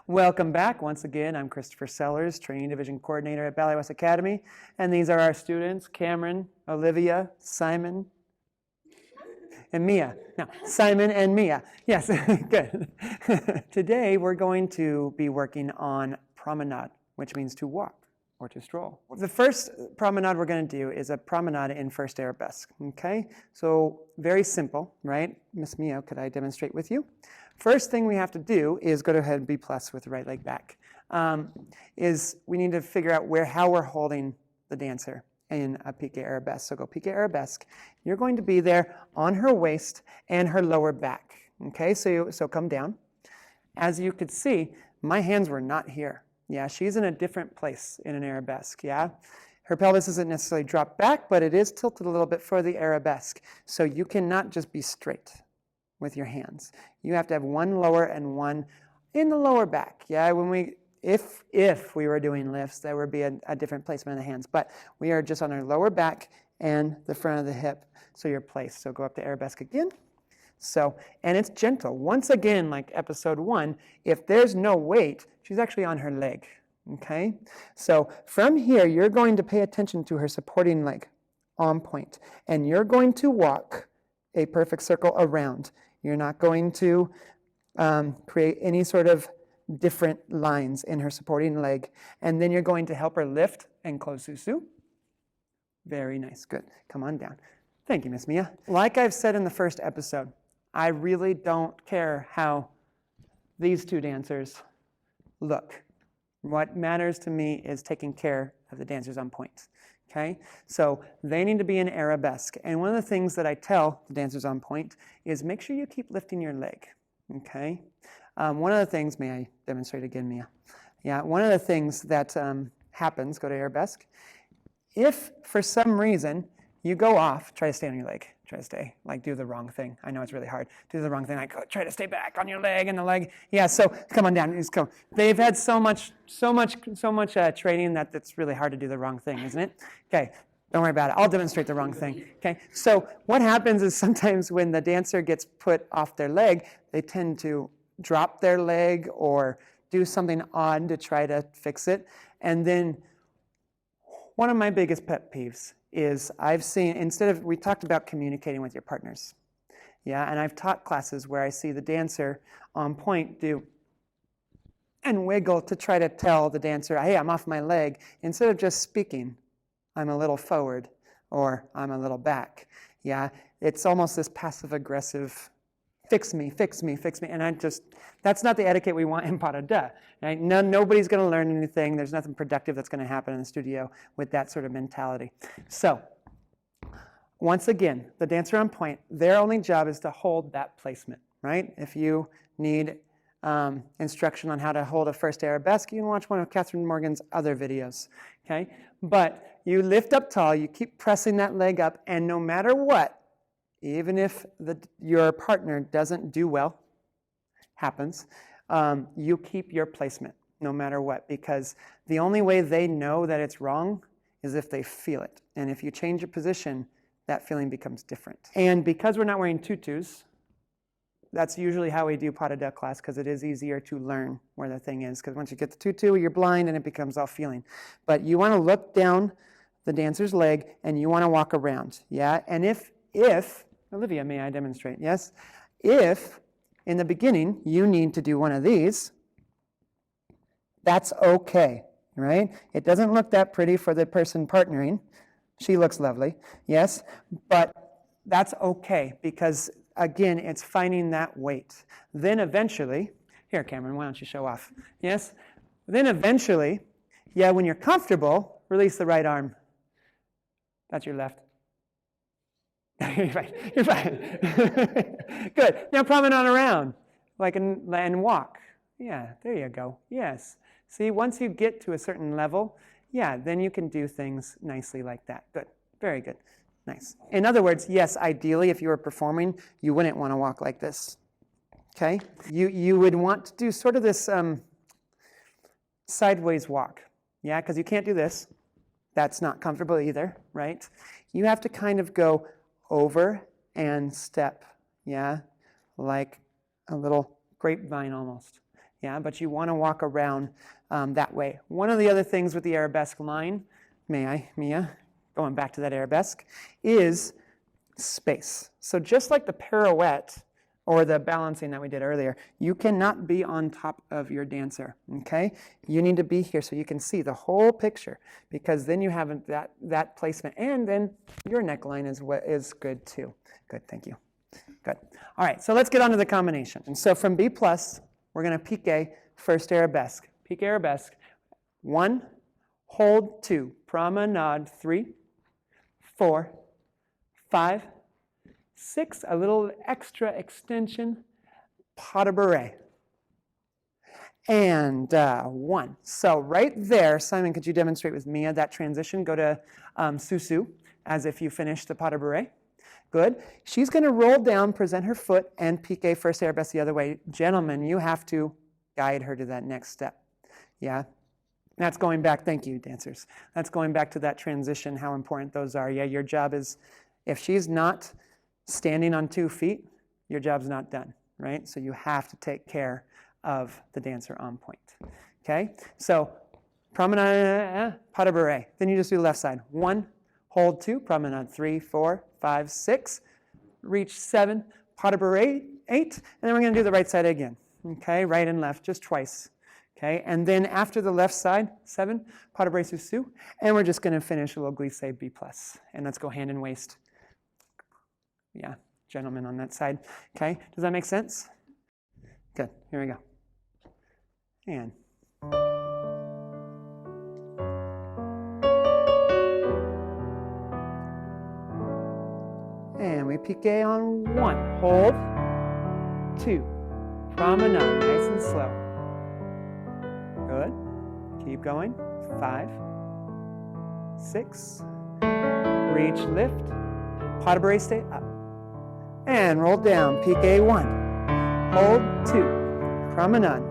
Welcome back. Once again, I'm Christopher Sellars, Training Division Coordinator at Ballet West Academy. And these are our students, Cameron, Olivia, Simon, and Mia. No, Simon and Mia. Yes, good. Today, we're going to be working on promenade, which means to walk or to stroll. The first promenade we're going to do is a promenade in first arabesque, okay? So very simple, right? Miss Mia, could I demonstrate with you? First thing we have to do is go ahead and B plus with the right leg back. Is we need to figure out how we're holding the dancer in a pique arabesque. So go pique arabesque. You're going to be there on her waist and her lower back, okay? So come down. As you could see, my hands were not here. Yeah, she's in a different place in an arabesque, yeah? Her pelvis isn't necessarily dropped back, but it is tilted a little bit for the arabesque. So you cannot just be straight with your hands. You have to have one lower and one in the lower back, yeah? If we were doing lifts, there would be a different placement of the hands, but we are just on our lower back and the front of the hip, so you're placed. So go up to arabesque again. So, and it's gentle. Once again, like episode 1, if there's no weight, she's actually on her leg, okay? So from here, you're going to pay attention to her supporting leg on point, and you're going to walk a perfect circle around. You're not going to create any sort of different lines in her supporting leg, and then you're going to help her lift and close Susu. Very nice, good. Come on down. Thank you, Miss Mia. Like I've said in the first episode, I really don't care how these two dancers look. What matters to me is taking care of the dancers on point, okay? So they need to be in arabesque. And one of the things that I tell the dancers on point is make sure you keep lifting your leg, okay? One of the things, may I demonstrate again, Mia? Yeah, one of the things that happens, go to arabesque, if for some reason you go off, try to stay on your leg. Try to stay, like do the wrong thing. I know it's really hard. Do the wrong thing, like try to stay back on your leg and the leg. Yeah, so come on down, just go. They've had so much training that it's really hard to do the wrong thing, isn't it? Okay, don't worry about it. I'll demonstrate the wrong thing, okay? So what happens is sometimes when the dancer gets put off their leg, they tend to drop their leg or do something odd to try to fix it. And then one of my biggest pet peeves is I've seen, we talked about communicating with your partners. Yeah, and I've taught classes where I see the dancer on point do and wiggle to try to tell the dancer, hey, I'm off my leg. Instead of just speaking, I'm a little forward or I'm a little back. Yeah, it's almost this passive-aggressive, fix me, fix me, fix me. And that's not the etiquette we want in pas de deux. Right? Nobody's going to learn anything. There's nothing productive that's going to happen in the studio with that sort of mentality. So, once again, the dancer on point, their only job is to hold that placement, right? If you need instruction on how to hold a first arabesque, you can watch one of Kathryn Morgan's other videos, okay? But you lift up tall, you keep pressing that leg up, and no matter what, even if your partner doesn't do well, happens, you keep your placement no matter what, because the only way they know that it's wrong is if they feel it. And if you change your position, that feeling becomes different. And because we're not wearing tutus, that's usually how we do pas de deux class, because it is easier to learn where the thing is, because once you get the tutu, you're blind and it becomes all feeling. But you want to look down the dancer's leg and you want to walk around, yeah? And if Olivia, may I demonstrate? Yes? If in the beginning you need to do one of these, that's okay, right? It doesn't look that pretty for the person partnering. She looks lovely, yes? But that's okay because, again, it's finding that weight. Then eventually, here, Cameron, why don't you show off? Yes? Then eventually, yeah, when you're comfortable, release the right arm. That's your left. You're fine. You're fine. Good. Now promenade around, and walk. Yeah, there you go. Yes. See, once you get to a certain level, yeah, then you can do things nicely like that. Good. Very good. Nice. In other words, yes, ideally, if you were performing, you wouldn't want to walk like this. Okay? You would want to do sort of this sideways walk. Yeah, because you can't do this. That's not comfortable either, right? You have to kind of go over and step, yeah, like a little grapevine almost. Yeah, but you want to walk around that way. One of the other things with the arabesque line, Mia, going back to that arabesque, is space. So just like the pirouette or the balancing that we did earlier, you cannot be on top of your dancer, okay? You need to be here so you can see the whole picture, because then you have that placement, and then your neckline is good too. Good, thank you. Good. All right, so let's get on to the combination. And so from B+, we're going to piqué first arabesque. Piqué arabesque, 1, hold 2, promenade 3, 4, 5, 6, a little extra extension, pas de bourrée. And 1. So right there, Simon, could you demonstrate with Mia that transition? Go to Susu, as if you finished the pas de bourrée. Good. She's going to roll down, present her foot, and piqué first arabesque the other way. Gentlemen, you have to guide her to that next step. Yeah? That's going back, thank you, dancers. That's going back to that transition, how important those are. Yeah, your job is, if she's not standing on 2 feet, your job's not done, right? So you have to take care of the dancer on point. Okay? So, promenade, pas de bourrée. Then you just do the left side. 1, hold 2, promenade 3, 4, 5, 6, reach 7, pas de bourrée 8, and then we're going to do the right side again. Okay? Right and left, just twice. Okay? And then after the left side, 7, pas de bourrée sous, and we're just going to finish a little glissé B+. And let's go hand and waist. Yeah, gentlemen on that side. Okay, does that make sense? Good, here we go. And we piqué on 1, hold, 2, promenade, nice and slow. Good, keep going, 5, 6, reach, lift, pas de bourrée, stay up. And roll down, piqué 1, hold 2, promenade.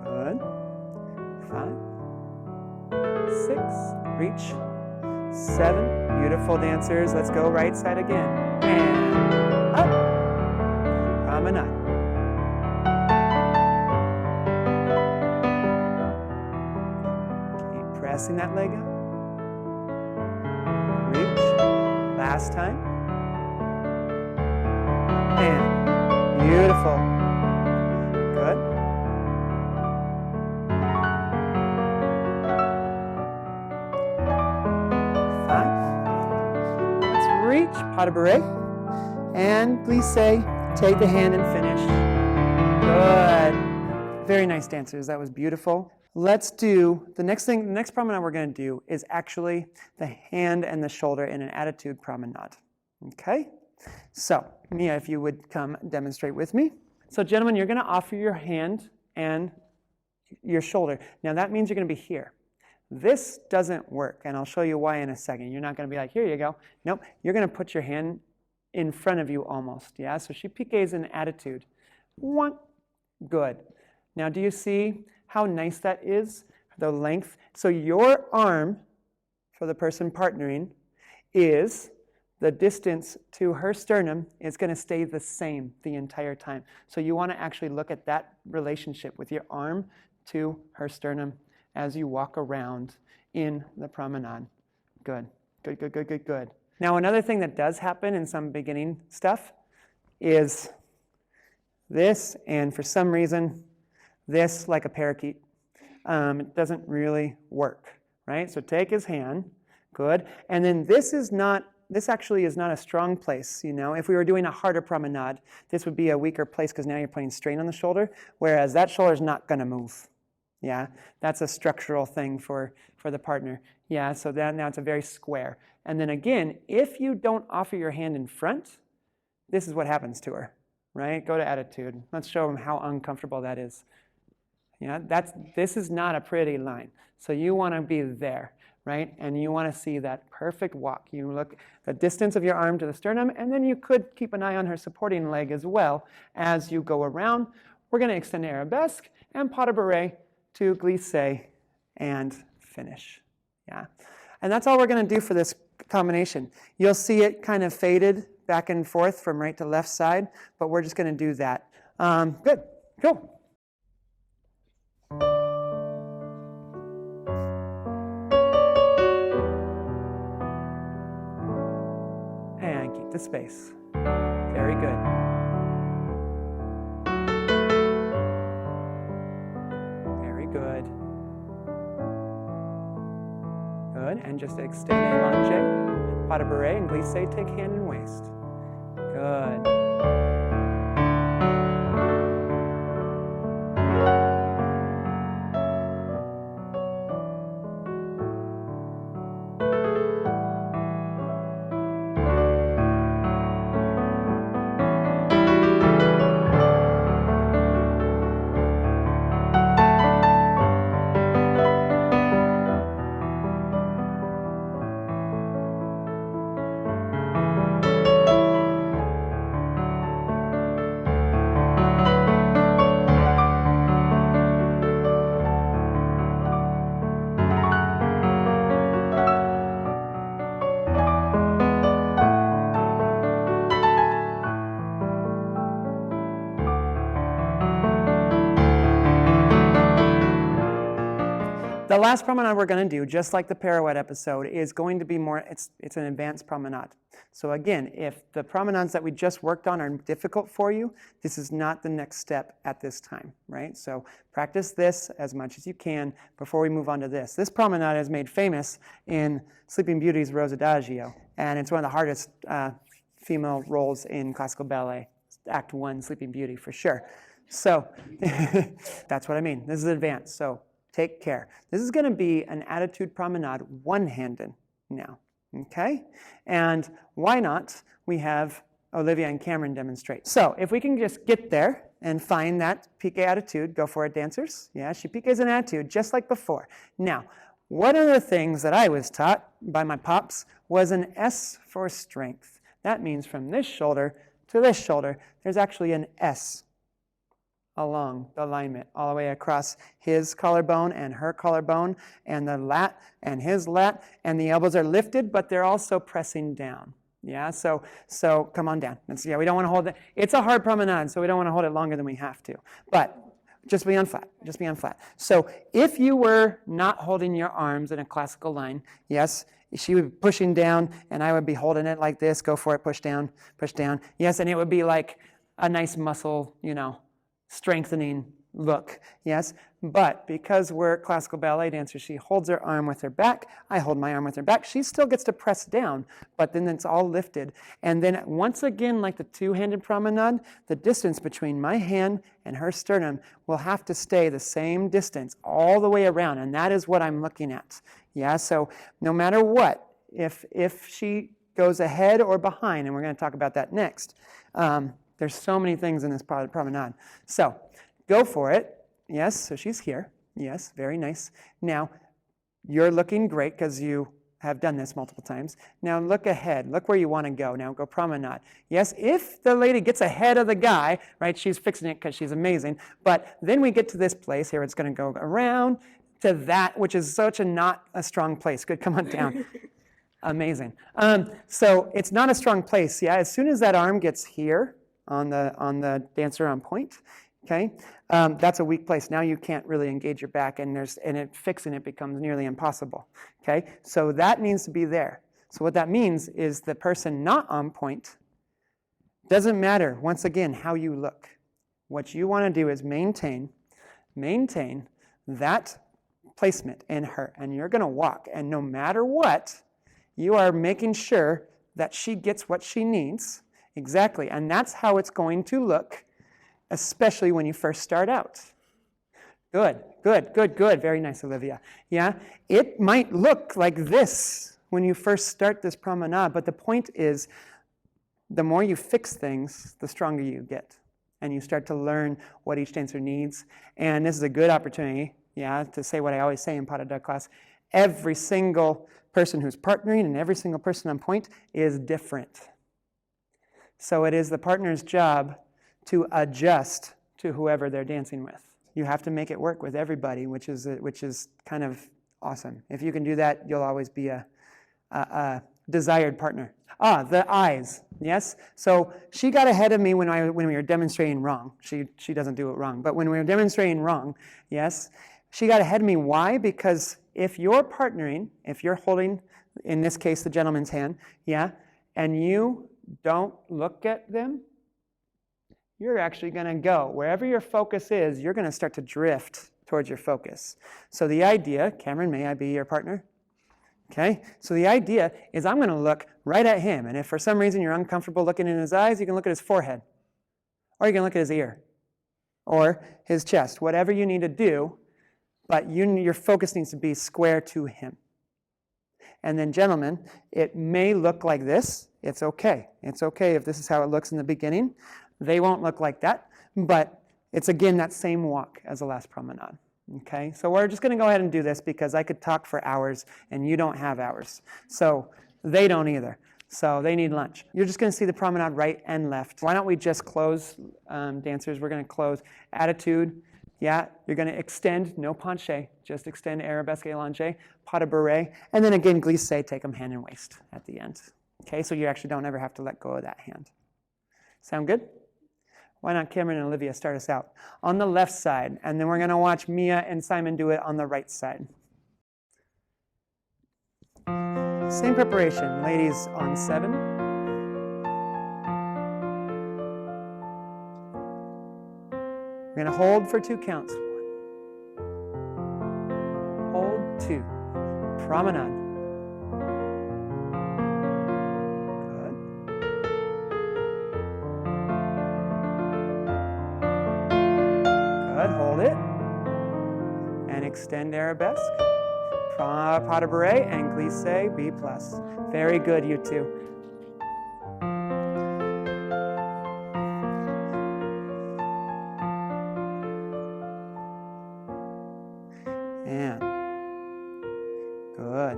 Good. 5, 6, reach, 7, beautiful dancers. Let's go right side again. And up, promenade. Keep pressing that leg up. Last time. And beautiful. Good. 5. Let's reach, pas de bourrée. And glissé, take the hand and finish. Good. Very nice dancers, that was beautiful. Let's do, the next promenade we're going to do is actually the hand and the shoulder in an attitude promenade. Okay? So, Mia, if you would come demonstrate with me. So, gentlemen, you're going to offer your hand and your shoulder. Now, that means you're going to be here. This doesn't work, and I'll show you why in a second. You're not going to be like, here you go. Nope, you're going to put your hand in front of you almost. Yeah, so she piqués in attitude. 1. Good. Now, do you see how nice that is, the length? So your arm, for the person partnering, is the distance to her sternum is going to stay the same the entire time. So you want to actually look at that relationship with your arm to her sternum as you walk around in the promenade. Good, good, good, good, good, good. Now another thing that does happen in some beginning stuff is this, and for some reason, this, like a parakeet, it doesn't really work, right? So take his hand, good, and then this actually is not a strong place, you know. If we were doing a harder promenade, this would be a weaker place because now you're putting strain on the shoulder, whereas that shoulder is not going to move, yeah? That's a structural thing for the partner, yeah, so now it's a very square. And then again, if you don't offer your hand in front, this is what happens to her, right? Go to attitude. Let's show them how uncomfortable that is. Yeah, this is not a pretty line. So you want to be there, right? And you want to see that perfect walk. You look the distance of your arm to the sternum, and then you could keep an eye on her supporting leg as well as you go around. We're going to extend arabesque and pas de bourrée to glissé and finish. Yeah, and that's all we're going to do for this combination. You'll see it kind of faded back and forth from right to left side, but we're just going to do that Good. Cool. And keep the space. Very good. Very good. Good. And just extend allonge, pas de bourrée, and glissé, take hand and waist. Good. The last promenade we're going to do, just like the pirouette episode, is going to be more, it's an advanced promenade. So again, if the promenades that we just worked on are difficult for you, this is not the next step at this time, right? So practice this as much as you can before we move on to this. This promenade is made famous in Sleeping Beauty's Rose Adagio, and it's one of the hardest female roles in classical ballet, Act 1, Sleeping Beauty, for sure. So that's what I mean. This is advanced, so take care. This is going to be an attitude promenade one-handed now, okay? And why not? We have Olivia and Cameron demonstrate. So if we can just get there and find that piqué attitude, go for it, dancers. Yeah, she piqués an attitude just like before. Now, one of the things that I was taught by my pops was an S for strength. That means from this shoulder to this shoulder, there's actually an S along the alignment, all the way across his collarbone and her collarbone, and the lat and his lat, and the elbows are lifted, but they're also pressing down. Yeah, so come on down. Yeah, we don't want to hold it. It's a hard promenade, so we don't want to hold it longer than we have to. But just be on flat. Just be on flat. So if you were not holding your arms in a classical line, yes, she would be pushing down, and I would be holding it like this. Go for it. Push down. Push down. Yes, and it would be like a nice muscle, strengthening look, yes? But because we're classical ballet dancers, she holds her arm with her back, I hold my arm with her back. She still gets to press down, but then it's all lifted. And then once again, like the two-handed promenade, the distance between my hand and her sternum will have to stay the same distance all the way around, and that is what I'm looking at. Yeah, so no matter what, if she goes ahead or behind, and we're going to talk about that next, there's so many things in this promenade. So go for it. Yes, so she's here. Yes, very nice. Now, you're looking great because you have done this multiple times. Now look ahead. Look where you want to go. Now go promenade. Yes, if the lady gets ahead of the guy, right, she's fixing it because she's amazing. But then we get to this place here. It's going to go around to that, which is such a not a strong place. Good, come on down. Amazing. So it's not a strong place. Yeah, as soon as that arm gets here, on the dancer on point, okay? That's a weak place. Now you can't really engage your back, and fixing it becomes nearly impossible, okay? So that needs to be there. So what that means is the person not on point, doesn't matter, once again, how you look. What you want to do is maintain that placement in her, and you're going to walk, and no matter what, you are making sure that she gets what she needs. Exactly, and that's how it's going to look, especially when you first start out. Good. Very nice, Olivia. Yeah, it might look like this when you first start this promenade, but the point is, the more you fix things, the stronger you get, and you start to learn what each dancer needs. And this is a good opportunity, yeah, to say what I always say in pas de deux class. Every single person who's partnering and every single person on point is different. So it is the partner's job to adjust to whoever they're dancing with. You have to make it work with everybody, which is kind of awesome. If you can do that, you'll always be a desired partner. The eyes, yes? So she got ahead of me when we were demonstrating wrong. She doesn't do it wrong, but when we were demonstrating wrong, yes, she got ahead of me. Why? Because if you're partnering, if you're holding, in this case, the gentleman's hand, yeah, and you don't look at them, you're actually going to go. Wherever your focus is, you're going to start to drift towards your focus. So the idea, Cameron, may I be your partner? Okay, so the idea is I'm going to look right at him, and if for some reason you're uncomfortable looking in his eyes, you can look at his forehead, or you can look at his ear, or his chest, whatever you need to do, but your focus needs to be square to him. And then, gentlemen, it may look like this. It's okay. It's okay if this is how it looks in the beginning. They won't look like that, but it's, again, that same walk as the last promenade. Okay, so we're just going to go ahead and do this because I could talk for hours and you don't have hours. So they don't either. So they need lunch. You're just going to see the promenade right and left. Why don't we just close, dancers? We're going to close attitude. Yeah, you're going to extend, no penché, just extend arabesque allongé, pas de bourrée, and then again glissé, take them hand and waist at the end. Okay, so you actually don't ever have to let go of that hand. Sound good? Why not Cameron and Olivia start us out? On the left side, and then we're going to watch Mia and Simon do it on the right side. Same preparation, ladies on 7. We're going to hold for 2 counts. 1. Hold 2. Promenade. Hold it, and extend arabesque, pas de bourrée, and glissé, B+. Very good, you two. And good,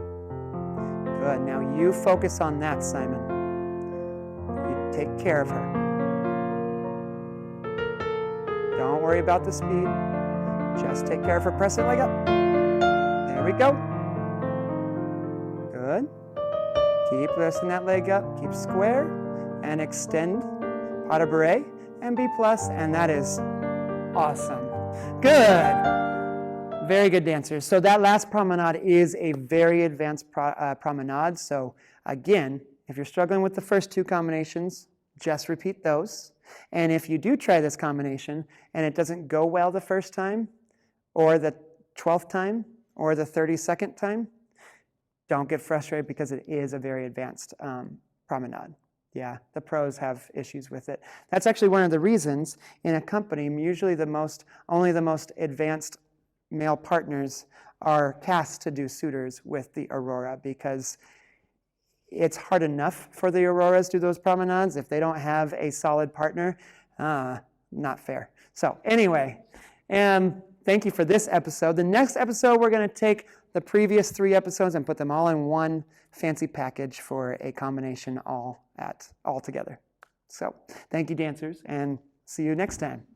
good. Now you focus on that, Simon. You take care of her. Don't worry about the speed. Just take care of her. Press it leg up. There we go. Good. Keep lifting that leg up. Keep square. And extend. Pas de bourrée. And B+. And that is awesome. Good. Very good, dancers. So that last promenade is a very advanced promenade. So again, if you're struggling with the first 2 combinations, just repeat those. And if you do try this combination and it doesn't go well the first time, or the 12th time, or the 32nd time, don't get frustrated because it is a very advanced promenade. Yeah, the pros have issues with it. That's actually one of the reasons in a company, usually only the most advanced male partners are cast to do suitors with the Aurora, because it's hard enough for the Auroras to do those promenades. If they don't have a solid partner, not fair. So anyway, thank you for this episode. The next episode, we're going to take the previous 3 episodes and put them all in one fancy package for a combination all together. So thank you, dancers, and see you next time.